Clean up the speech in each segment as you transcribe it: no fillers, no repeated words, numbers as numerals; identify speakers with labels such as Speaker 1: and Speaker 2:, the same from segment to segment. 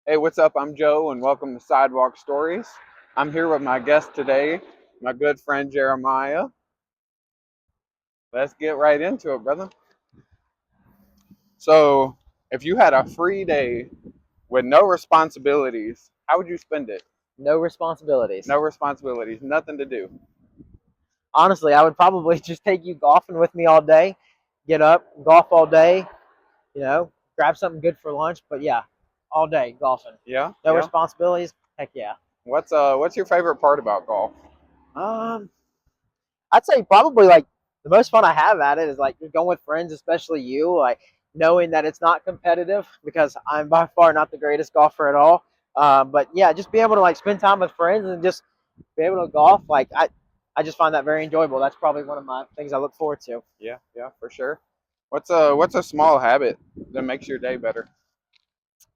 Speaker 1: Hey, what's up? I'm Joe, and welcome to Sidewalk Stories. I'm here with my guest today, my good friend Jeremiah. Let's get right into it, brother. So, if you had a free day with no responsibilities, how would you spend it?
Speaker 2: No responsibilities.
Speaker 1: No responsibilities, nothing to do.
Speaker 2: Honestly, I would probably just take you golfing with me all day. Get up, golf all day, grab something good for lunch. But yeah, all day golfing.
Speaker 1: Yeah,
Speaker 2: No
Speaker 1: yeah.
Speaker 2: responsibilities. Heck yeah.
Speaker 1: What's your favorite part about golf?
Speaker 2: Um, I'd say probably like the most fun I have at it is like going with friends, especially you, like knowing that it's not competitive because I'm by far not the greatest golfer at all. But yeah, just being able to like spend time with friends and just be able to golf, I just find that very enjoyable. That's probably one of my things I look forward to.
Speaker 1: Yeah, yeah, for sure. What's a small habit that makes your day better?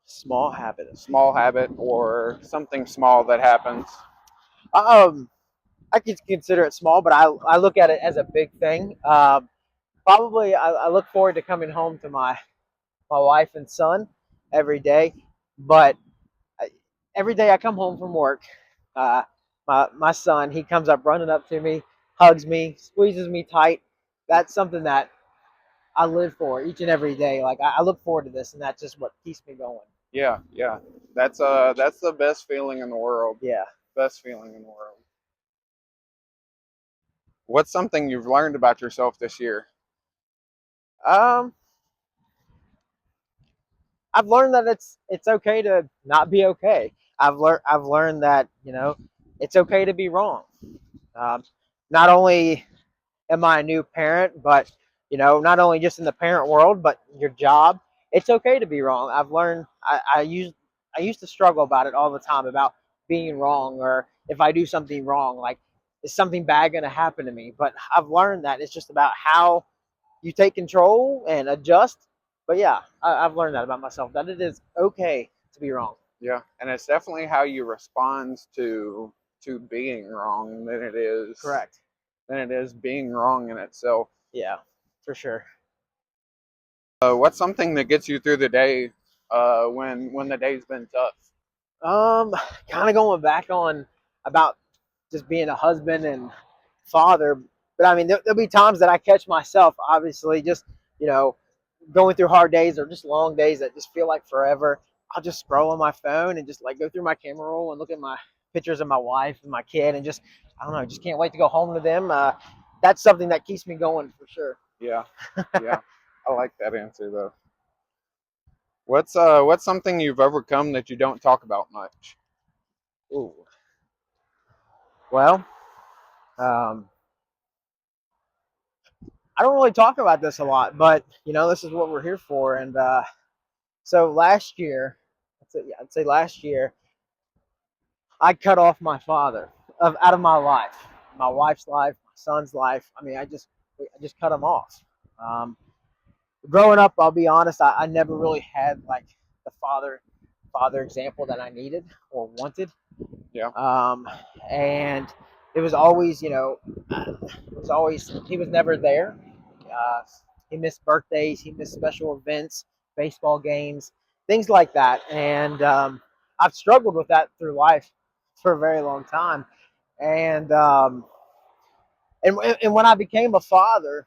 Speaker 2: Small habit.
Speaker 1: Small habit or something small that happens.
Speaker 2: Um, I could consider it small, but I look at it as a big thing. Probably I look forward to coming home to my wife and son every day, but every day I come home from work, uh, my son he comes up running up to me, hugs me, squeezes me tight. That's something that I live for each and every day. Like I look forward to this, and that's just what keeps me going.
Speaker 1: Yeah, yeah. That's the best feeling in the world.
Speaker 2: Yeah.
Speaker 1: Best feeling in the world. What's something you've learned about yourself this year?
Speaker 2: Um, I've learned that it's okay to not be okay. I've learned that it's okay to be wrong. Um, Not only am I a new parent, but not only just in the parent world, but your job. It's okay to be wrong. I've learned. I used to struggle about it all the time about being wrong or if I do something wrong, like is something bad going to happen to me? But I've learned that it's just about how you take control and adjust. But yeah, I've learned that about myself that it is okay to be wrong.
Speaker 1: Yeah, and it's definitely how you respond to being wrong
Speaker 2: Correct.
Speaker 1: than it is being wrong in itself.
Speaker 2: Yeah, for sure.
Speaker 1: What's something that gets you through the day when the day's been tough?
Speaker 2: Um, Kind of going back on about just being a husband and father. But I mean, there'll be times that I catch myself, obviously, just you know, going through hard days or just long days that just feel like forever. I'll just scroll on my phone and just like go through my camera roll and look at my pictures of my wife and my kid and just I don't know, just can't wait to go home to them. That's something that keeps me going for sure.
Speaker 1: Yeah, yeah. I like that answer though. What's something you've overcome that you don't talk about much?
Speaker 2: Ooh, well, um, I don't really talk about this a lot, but this is what we're here for. And so last year, I'd say last year, I cut off my father out of my life, my wife's life, my son's life. I mean, I just cut him off. Um, Growing up, I'll be honest, I never really had like the father example that I needed or wanted.
Speaker 1: Yeah,
Speaker 2: Um, and it was always, it was always he was never there. Uh, he missed birthdays, he missed special events, baseball games, things like that. And I've struggled with that through life for a very long time. And and when I became a father,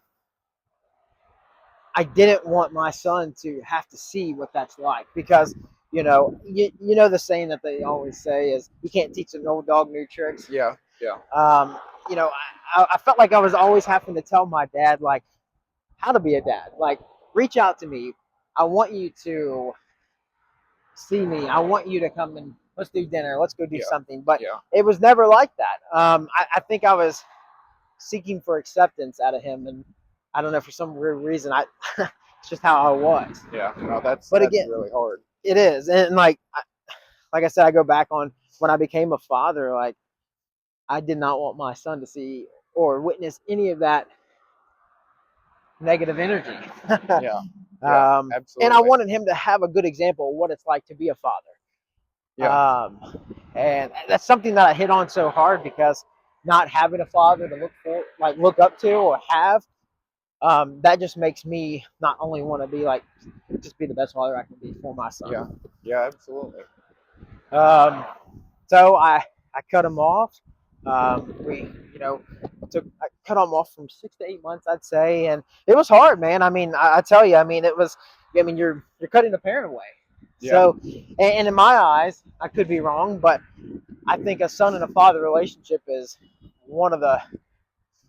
Speaker 2: I didn't want my son to have to see what that's like because you know the saying that they always say is you can't teach an old dog new tricks.
Speaker 1: yeah, yeah,
Speaker 2: Um, I felt like I was always having to tell my dad like how to be a dad. Like reach out to me. I want you to see me. I want you to come and let's do dinner. Let's go do
Speaker 1: yeah,
Speaker 2: something. But
Speaker 1: yeah,
Speaker 2: it was never like that. I think I was seeking for acceptance out of him, and I don't know for some weird reason it's just how I was.
Speaker 1: yeah. No, that's
Speaker 2: But
Speaker 1: that's
Speaker 2: again,
Speaker 1: really hard.
Speaker 2: it is, and like I said, I go back on when I became a father. Like I did not want my son to see or witness any of that negative energy.
Speaker 1: Yeah, yeah,
Speaker 2: And I
Speaker 1: absolutely.
Speaker 2: wanted him to have a good example of what it's like to be a father.
Speaker 1: Yeah,
Speaker 2: And that's something that I hit on so hard because not having a father to look up to or have, that just makes me not only want to be like, just be the best father I can be for my
Speaker 1: yeah,
Speaker 2: son.
Speaker 1: yeah, absolutely.
Speaker 2: So I cut him off. We I cut him off from 6 to 8 months, I'd say, and it was hard, man. I mean, I tell you, I mean, it was. I mean, you're cutting a parent away.
Speaker 1: Yeah.
Speaker 2: So, and in my eyes, I could be wrong, but I think a son and a father relationship is one of the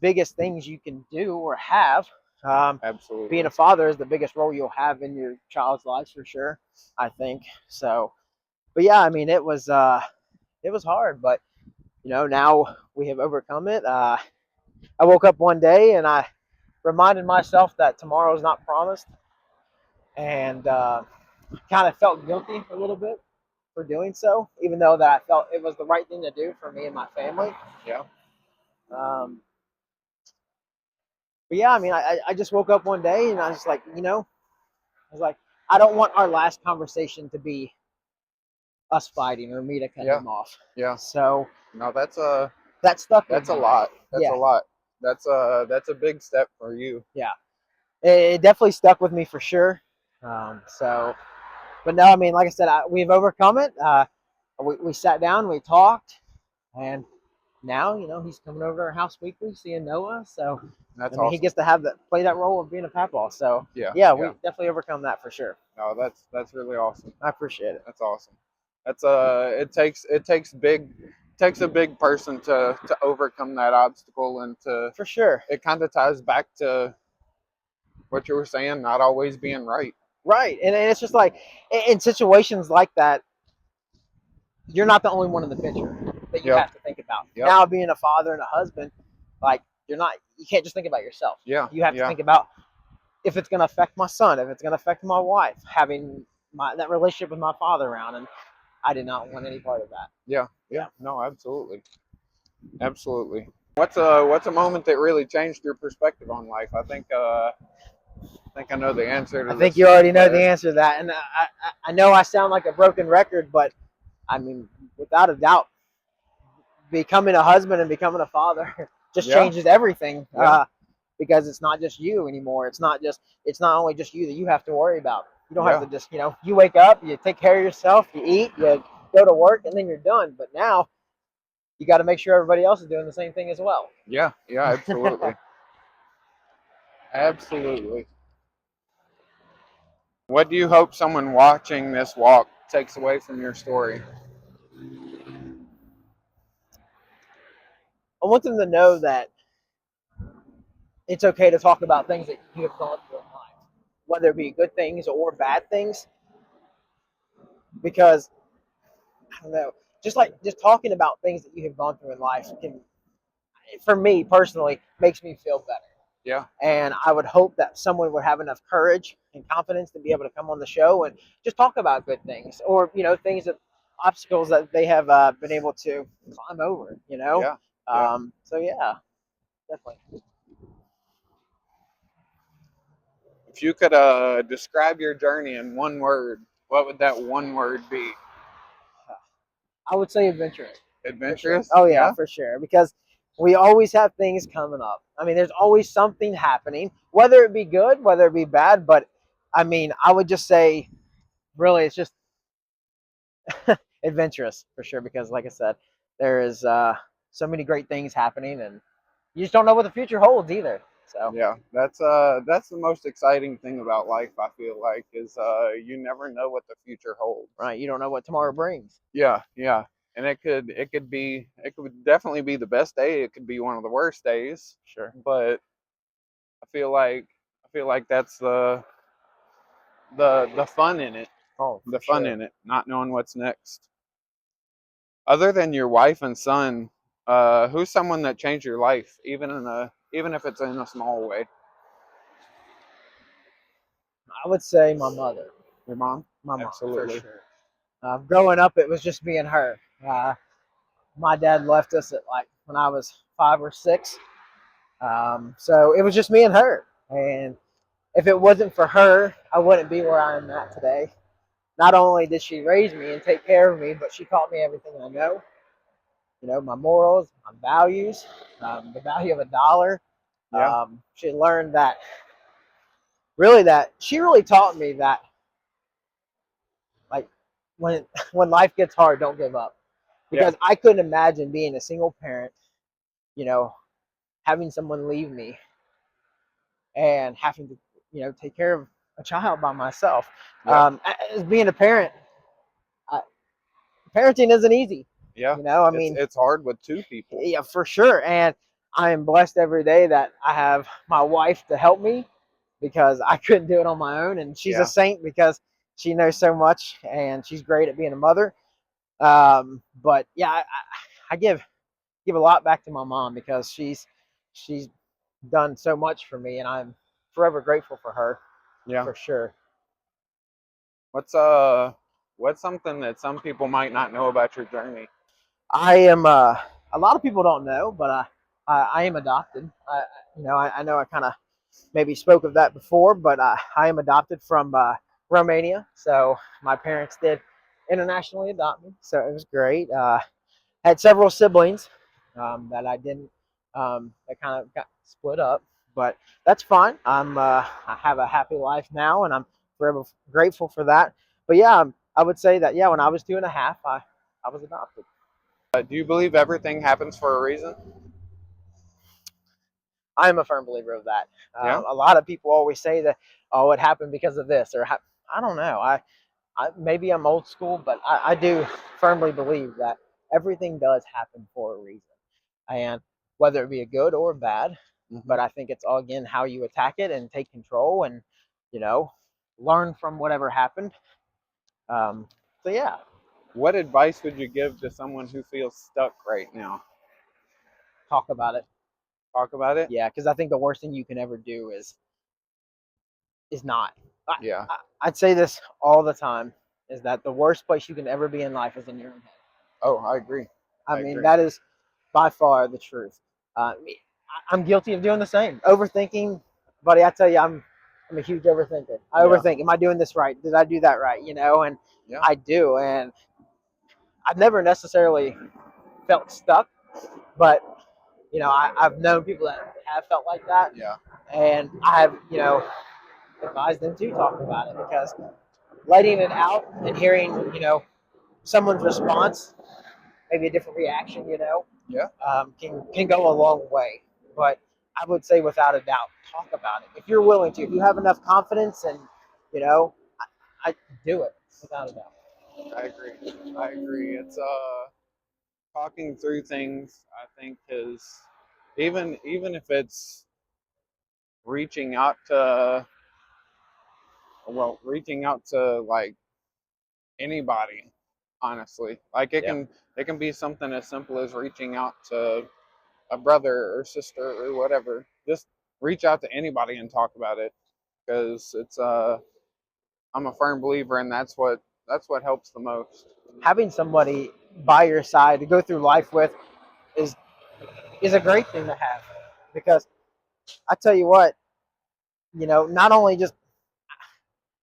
Speaker 2: biggest things you can do or have.
Speaker 1: Absolutely.
Speaker 2: Being a father is the biggest role you'll have in your child's life for sure. I think so. But yeah, I mean, it was hard, but now we have overcome it. I woke up one day and I reminded myself that tomorrow is not promised, and kind of felt guilty a little bit for doing so, even though that I felt it was the right thing to do for me and my family.
Speaker 1: Yeah.
Speaker 2: Um, but yeah, I mean, I just woke up one day and I was like, I was like, I don't want our last conversation to be us fighting or me to cut
Speaker 1: Yeah.
Speaker 2: him off.
Speaker 1: Yeah.
Speaker 2: So
Speaker 1: No, that's
Speaker 2: that stuck with
Speaker 1: a
Speaker 2: me.
Speaker 1: lot. That's
Speaker 2: Yeah.
Speaker 1: a lot. That's a big step for you.
Speaker 2: Yeah. It definitely stuck with me for sure. So, but no, I mean, like I said, we've overcome it. We sat down, we talked, and now he's coming over to our house weekly, seeing Noah. So I
Speaker 1: That's
Speaker 2: mean, he
Speaker 1: awesome.
Speaker 2: gets to have that play that role of being a papaw. So
Speaker 1: Yeah.
Speaker 2: yeah, we
Speaker 1: Yeah.
Speaker 2: definitely overcome that for sure.
Speaker 1: No, that's really awesome.
Speaker 2: I appreciate it.
Speaker 1: That's awesome. That's it takes a big person to overcome that obstacle and to
Speaker 2: For sure.
Speaker 1: it kind of ties back to what you were saying, not always being right.
Speaker 2: Right. And it's just like in situations like that, you're not the only one in the picture that you
Speaker 1: Yep.
Speaker 2: have to think about.
Speaker 1: Yep.
Speaker 2: Now, being a father and a husband, like you can't just think about yourself.
Speaker 1: Yeah.
Speaker 2: You have to
Speaker 1: Yeah.
Speaker 2: think about if it's going to affect my son, if it's going to affect my wife, having that relationship with my father around. And I did not want any part of that.
Speaker 1: Yeah. Yeah. No, absolutely. Absolutely. What's a moment that really changed your perspective on life? I think I know the answer to
Speaker 2: I think
Speaker 1: this.
Speaker 2: you already know the
Speaker 1: But
Speaker 2: answer to that. And I know I sound like a broken record, but I mean, without a doubt, becoming a husband and becoming a father just
Speaker 1: yeah.
Speaker 2: changes everything.
Speaker 1: Yeah.
Speaker 2: Because it's not just you anymore. It's not only just you that you have to worry about. You don't have
Speaker 1: Yeah.
Speaker 2: to just, you wake up, you take care of yourself, you eat, you go to work, and then you're done. But now you got to make sure everybody else is doing the same thing as well.
Speaker 1: Yeah. Yeah. Absolutely. Absolutely. What do you hope someone watching this walk takes away from your story?
Speaker 2: I want them to know that it's okay to talk about things that you have gone through in life, whether it be good things or bad things, because I don't know, just talking about things that you have gone through in life can, for me personally, makes me feel better.
Speaker 1: Yeah.
Speaker 2: And I would hope that someone would have enough courage and confidence to be able to come on the show and just talk about good things, or things that obstacles that they have been able to climb over.
Speaker 1: Yeah. Yeah.
Speaker 2: So yeah, definitely.
Speaker 1: If you could describe your journey in one word, what would that one word be?
Speaker 2: I would say adventurous. For sure.
Speaker 1: Adventurous?
Speaker 2: Oh yeah,
Speaker 1: Yeah.
Speaker 2: for sure. Because we always have things coming up. I mean, there's always something happening, whether it be good, whether it be bad. But I mean, I would just say, really, it's just adventurous for sure. Because, like I said, there is so many great things happening, and you just don't know what the future holds either. So
Speaker 1: Yeah. That's the most exciting thing about life, I feel like, is you never know what the future holds.
Speaker 2: right, you don't know what tomorrow brings.
Speaker 1: Yeah, yeah. And it could definitely be the best day. It could be one of the worst days.
Speaker 2: Sure.
Speaker 1: But I feel like that's the fun in it.
Speaker 2: Oh,
Speaker 1: The
Speaker 2: for
Speaker 1: fun
Speaker 2: sure.
Speaker 1: in it, not knowing what's next. Other than your wife and son, who's someone that changed your life, even if it's in a small way?
Speaker 2: I would say my mother.
Speaker 1: Your mom?
Speaker 2: My mom, for
Speaker 1: Absolutely.
Speaker 2: sure. Growing up, it was just me and her. My dad left us at like when I was 5 or 6. So it was just me and her. And if it wasn't for her, I wouldn't be where I am at today. Not only did she raise me and take care of me, but she taught me everything I know. My morals, my values, the value of a dollar.
Speaker 1: Yeah.
Speaker 2: She learned that she really taught me that, like, when when life gets hard, don't give up,
Speaker 1: Yeah.
Speaker 2: because I couldn't imagine being a single parent, you know, having someone leave me and having to, take care of a child by myself.
Speaker 1: Yeah.
Speaker 2: As being a parent, I, parenting isn't easy.
Speaker 1: Yeah.
Speaker 2: I
Speaker 1: It's
Speaker 2: mean,
Speaker 1: it's hard with two people.
Speaker 2: yeah, for sure. And I am blessed every day that I have my wife to help me, because I couldn't do it on my own. And she's a
Speaker 1: Yeah.
Speaker 2: saint because she knows so much and she's great at being a mother. But yeah, I give a lot back to my mom, because she's done so much for me, and I'm forever grateful for her,
Speaker 1: Yeah.
Speaker 2: for sure.
Speaker 1: What's what's something that some people might not know about your journey?
Speaker 2: I am. A lot of people don't know, but I am adopted. I know I kind of maybe spoke of that before, but I am adopted from Romania. So my parents did internationally adopt me, so it was great. Had several siblings that I didn't, that kind of got split up, but that's fine. I have a happy life now, and I'm forever grateful for that. But yeah, I would say that, yeah, when I was 2.5, I was adopted.
Speaker 1: Do you believe everything happens for a reason?
Speaker 2: I am a firm believer of that.
Speaker 1: Yeah.
Speaker 2: A lot of people always say that, oh, it happened because of this, or I don't know. Maybe I'm old school, but I do firmly believe that everything does happen for a reason, and whether it be a good or a bad.
Speaker 1: Hmm.
Speaker 2: But I think it's all, again, how you attack it and take control, and you know learn from whatever happened. Um, so yeah,
Speaker 1: What advice would you give to someone who feels stuck right now?
Speaker 2: talk about it.
Speaker 1: Talk about it.
Speaker 2: Yeah, because I think the worst thing you can ever do is not. I,
Speaker 1: Yeah.
Speaker 2: I'd say this all the time, is that the worst place you can ever be in life is in your own head.
Speaker 1: Oh, I agree.
Speaker 2: I
Speaker 1: I
Speaker 2: mean,
Speaker 1: agree.
Speaker 2: that is by far the truth. I'm guilty of doing the same, overthinking, buddy. I tell you, I'm a huge overthinker. I
Speaker 1: Yeah.
Speaker 2: overthink. Am I doing this right? Did I do that right? And
Speaker 1: Yeah.
Speaker 2: I do, and I've never necessarily felt stuck, but I've known people that have felt like that,
Speaker 1: Yeah.
Speaker 2: and I have advised them to talk about it, because letting it out and hearing someone's response, maybe a different reaction,
Speaker 1: Yeah.
Speaker 2: can go a long way. But I would say, without a doubt, talk about it if you're willing to. If you have enough confidence, and you know, I do it without a doubt.
Speaker 1: I agree. I agree. It's talking through things. I think is even if it's reaching out to reaching out to like anybody. Honestly, like
Speaker 2: Yeah,
Speaker 1: it can be something as simple as reaching out to a brother or sister or whatever. Just reach out to anybody and talk about it, because it's I'm a firm believer, and that's what helps the most.
Speaker 2: having somebody by your side to go through life with is is a great thing to have, because I tell you what, not only just,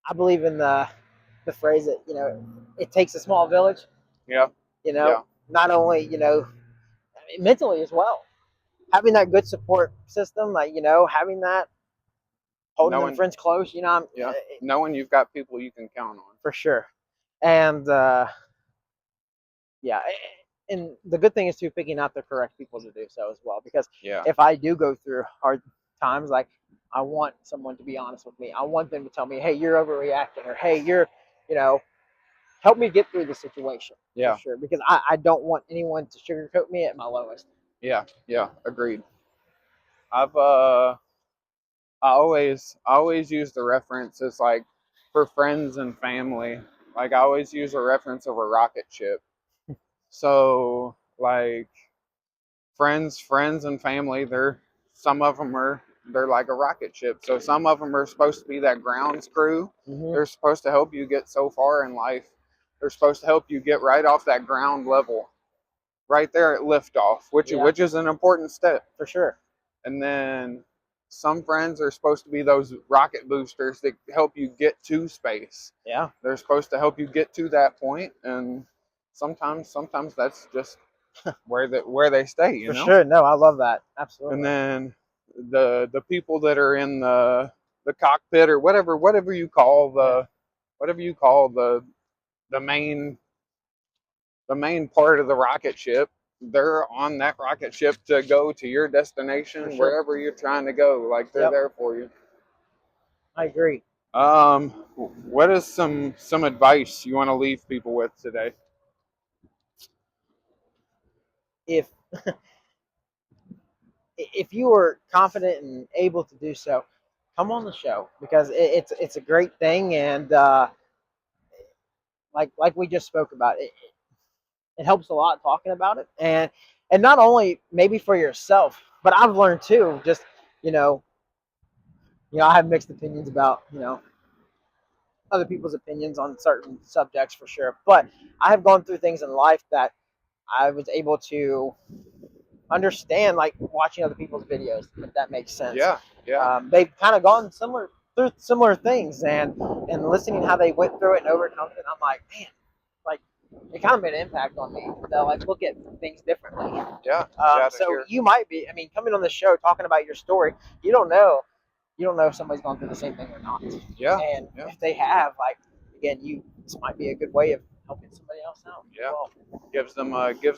Speaker 2: I believe in the phrase that it takes a small village.
Speaker 1: Yeah.
Speaker 2: You know,
Speaker 1: Yeah.
Speaker 2: not only mentally as well, having that good support system, like having that, holding them
Speaker 1: Knowing
Speaker 2: friends close.
Speaker 1: Yeah. Knowing you've got people you can count on.
Speaker 2: For sure. And yeah, and the good thing is too, picking out the correct people to do so as well, because
Speaker 1: Yeah.
Speaker 2: if I do go through hard times, like, I want someone to be honest with me. I want them to tell me, hey, you're overreacting, or hey, you're you know help me get through the situation, for
Speaker 1: Yeah.
Speaker 2: sure, because I don't want anyone to sugarcoat me at my lowest.
Speaker 1: Yeah. Yeah. Agreed. I've I always use the reference as like for friends and family. Like I always use a reference of a rocket ship. So like friends and family, some of them are they're like a rocket ship. So some of them are supposed to be that grounds crew.
Speaker 2: Hmm.
Speaker 1: They're supposed to help you get so far in life. They're supposed to help you get right off that ground level, right there at liftoff,
Speaker 2: Yeah,
Speaker 1: which is an important step.
Speaker 2: for sure.
Speaker 1: And then some friends are supposed to be those rocket boosters that help you get to space.
Speaker 2: Yeah,
Speaker 1: They're supposed to help you get to that point, and sometimes that's just where they stay, you
Speaker 2: for
Speaker 1: know.
Speaker 2: sure. No, I love that.
Speaker 1: And
Speaker 2: Absolutely.
Speaker 1: then the people that are in the cockpit, or whatever
Speaker 2: Yeah.
Speaker 1: you call the the main the main part of the rocket ship. They're on that rocket ship to go to your
Speaker 2: For
Speaker 1: destination,
Speaker 2: sure.
Speaker 1: wherever you're trying to go. Like they're
Speaker 2: Yep,
Speaker 1: there for you.
Speaker 2: I agree.
Speaker 1: Um, what is some advice you want to leave people with today?
Speaker 2: If if you are confident and able to do so, come on the show because it's a great thing, and like we just spoke about, it helps a lot talking about it, and not only maybe for yourself, but I've learned too. Just you know, I have mixed opinions about other people's opinions on certain subjects for sure, but I have gone through things in life that I was able to understand, like watching other people's videos, if that makes sense.
Speaker 1: Yeah, yeah,
Speaker 2: They've kind of gone similar through similar things, and listening how they went through it and overcome it, I'm like, man, like it kind of made an impact on me to like look at things differently.
Speaker 1: yeah, yeah. To
Speaker 2: So
Speaker 1: hear.
Speaker 2: you might be, I mean, coming on the show talking about your story, you don't know, if somebody's gone through the same thing or not,
Speaker 1: Yeah,
Speaker 2: and
Speaker 1: yeah,
Speaker 2: if they have, like again, this might be a good way of helping somebody else out as
Speaker 1: yeah.
Speaker 2: well.
Speaker 1: Gives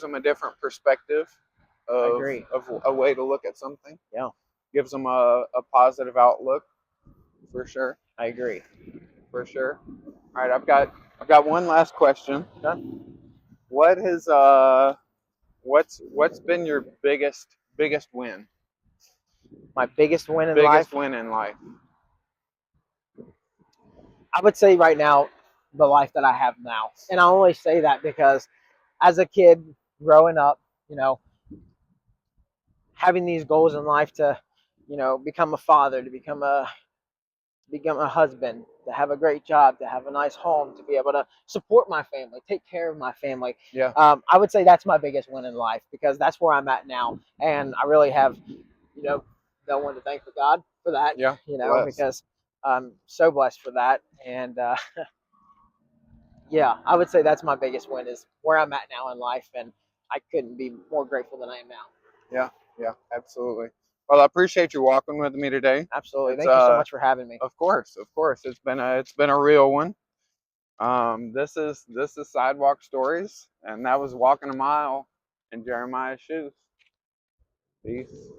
Speaker 1: them a different perspective
Speaker 2: I
Speaker 1: of
Speaker 2: agree.
Speaker 1: of a way to look at something.
Speaker 2: Yeah,
Speaker 1: Gives them a positive outlook for sure,
Speaker 2: I agree.
Speaker 1: for sure. All right, I've got one last question.
Speaker 2: Okay.
Speaker 1: What is what's been your biggest win?
Speaker 2: My biggest win in
Speaker 1: Biggest
Speaker 2: life,
Speaker 1: win in life?
Speaker 2: I would say right now, the life that I have now. And I only say that because as a kid growing up, you know, having these goals in life to, become a father, to become a husband, to have a great job, to have a nice home, to be able to support my family, take care of my family.
Speaker 1: Yeah,
Speaker 2: I would say that's my biggest win in life because that's where I'm at now. And I really have, you know, no one to thank for God for that,
Speaker 1: yeah. Blessed.
Speaker 2: because I'm so blessed for that. And yeah, I would say that's my biggest win is where I'm at now in life. And I couldn't be more grateful than I am now.
Speaker 1: Yeah, yeah, absolutely. Well, I appreciate you walking with me today.
Speaker 2: Absolutely.
Speaker 1: It's
Speaker 2: Thank you so much for having me.
Speaker 1: of course, it's been a real one. This is Sidewalk Stories, and that was walking a mile in Jeremiah's shoes. Peace.